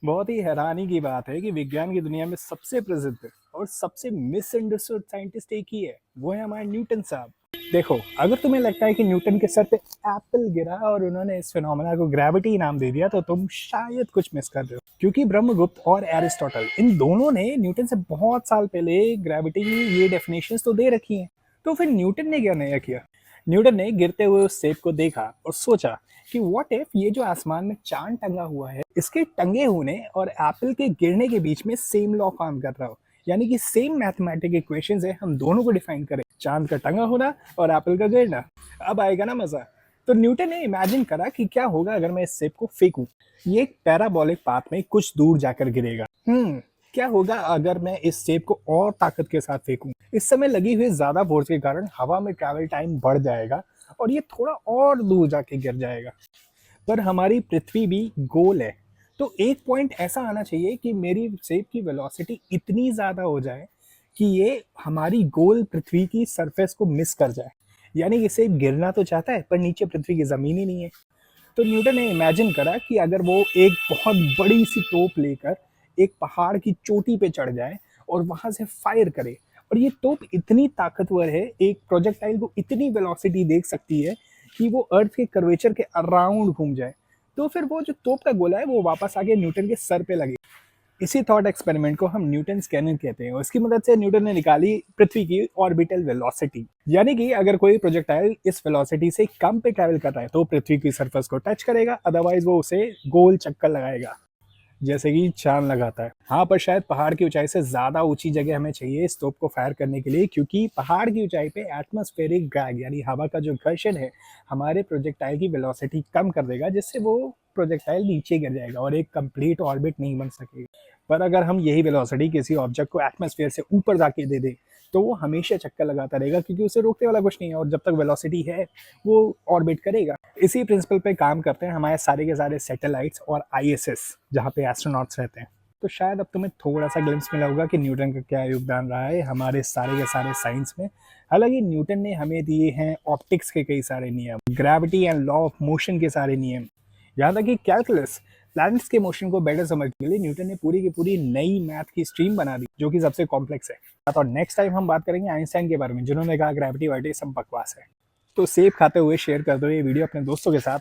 बहुत ही हैरानी की बात है कि विज्ञान की दुनिया में सबसे प्रसिद्ध और सबसे मिसअंडरस्टूड साइंटिस्ट एक ही है, वो है हमारे न्यूटन साहब। देखो, अगर तुम्हें लगता है कि न्यूटन के सर पे एप्पल गिरा और उन्होंने इस फिनोमेना को ग्रेविटी नाम दे दिया, तो तुम शायद कुछ मिस कर रहे हो, क्योंकि ब्रह्मगुप्त और एरिस्टोटल इन दोनों ने न्यूटन से बहुत साल पहले ग्रेविटी की ये डेफिनेशंस तो दे रखी हैं। तो फिर न्यूटन ने क्या नया किया? न्यूटन ने गिरते हुए उस सेब को देखा और सोचा कि व्हाट इफ ये जो आसमान में चांद टंगा हुआ है, इसके टंगे होने और एप्पल के गिरने के बीच में सेम लॉ काम कर रहा हो, यानी कि सेम मैथमेटिक इक्वेशंस है, हम दोनों को डिफाइन करें, चांद का टंगा होना और एप्पल का गिरना। अब आएगा ना मजा। तो न्यूटन ने इमेजिन करा कि क्या होगा अगर मैं इस सेब को फेंकूं। ये एक पैराबोलिक पाथ में कुछ दूर जाकर गिरेगा। क्या होगा अगर मैं इस सेब को और ताकत के साथ फेंकूं? इस समय लगी हुई ज्यादा फोर्स के कारण हवा में ट्रैवल टाइम बढ़ जाएगा और ये थोड़ा और दूर जाके गिर जाएगा। पर हमारी पृथ्वी भी गोल है, तो एक पॉइंट ऐसा आना चाहिए कि मेरी सेब की वेलोसिटी इतनी ज़्यादा हो जाए कि ये हमारी गोल पृथ्वी की सरफेस को मिस कर जाए। यानी कि सेब गिरना तो चाहता है पर नीचे पृथ्वी की ज़मीन ही नहीं है। तो न्यूटन ने इमेजिन करा कि अगर वो एक बहुत बड़ी सी तोप लेकर एक पहाड़ की चोटी पे चढ़ जाए और वहां से फायर करे, और ये तोप इतनी ताकतवर है, एक प्रोजेक्टाइल को इतनी वेलोसिटी देख सकती है कि वो अर्थ के कर्वेचर के अराउंड घूम जाए, तो फिर वो जो तोप का गोला है वो वापस आके न्यूटन के सर पे लगे। इसी थॉट एक्सपेरिमेंट को हम न्यूटन स्कैनर कहते हैं, और इसकी मदद से न्यूटन ने निकाली पृथ्वी की ऑर्बिटल वेलोसिटी। यानी कि अगर कोई प्रोजेक्टाइल इस वेलोसिटी से कम पे ट्रैवल कर रहा है तो पृथ्वी की सरफेस को टच करेगा, अदरवाइज वो उसे गोल चक्कर लगाएगा, जैसे कि चांद लगाता है। हाँ, पर शायद पहाड़ की ऊंचाई से ज्यादा ऊंची जगह हमें चाहिए इस तोप को फायर करने के लिए, क्योंकि पहाड़ की ऊंचाई पे एटमॉस्फेरिक ड्रैग यानी हवा का जो घर्षण है हमारे प्रोजेक्टाइल की वेलोसिटी कम कर देगा, जिससे वो प्रोजेक्टाइल नीचे गिर जाएगा और एक कंप्लीट ऑर्बिट नहीं बन सकेगा। पर अगर हम यही वेलोसिटी किसी ऑब्जेक्ट को एटमॉस्फेयर से ऊपर जाके दे दें तो वो हमेशा चक्कर लगाता रहेगा, क्योंकि उसे रोकने वाला कुछ नहीं है, और जब तक वेलोसिटी है वो ऑर्बिट करेगा। इसी प्रिंसिपल पे काम करते हैं हमारे सारे के सारे सैटेलाइट्स और आईएसएस, जहाँ पे एस्ट्रोनॉट्स रहते हैं। तो शायद अब तुम्हें थोड़ा सा ग्लिम्स मिला होगा कि न्यूटन का क्या योगदान रहा है हमारे सारे के सारे साइंस में। हालांकि न्यूटन ने हमें दिए हैं ऑप्टिक्स के कई सारे नियम, gravity and law of motion के सारे नियम, यहाँ तक कि कैलकुलस, प्लैनेट्स के मोशन को बेटर समझने के लिए न्यूटन ने पूरी की पूरी नई मैथ की स्ट्रीम बना दी, जो कि सबसे कॉम्प्लेक्स है। और नेक्स्ट टाइम हम बात करेंगे आइंस्टाइन के बारे में, जिन्होंने कहा ग्रेविटी वाइटी सब बकवास है। तो सेब खाते हुए शेयर कर दो ये वीडियो अपने दोस्तों के साथ।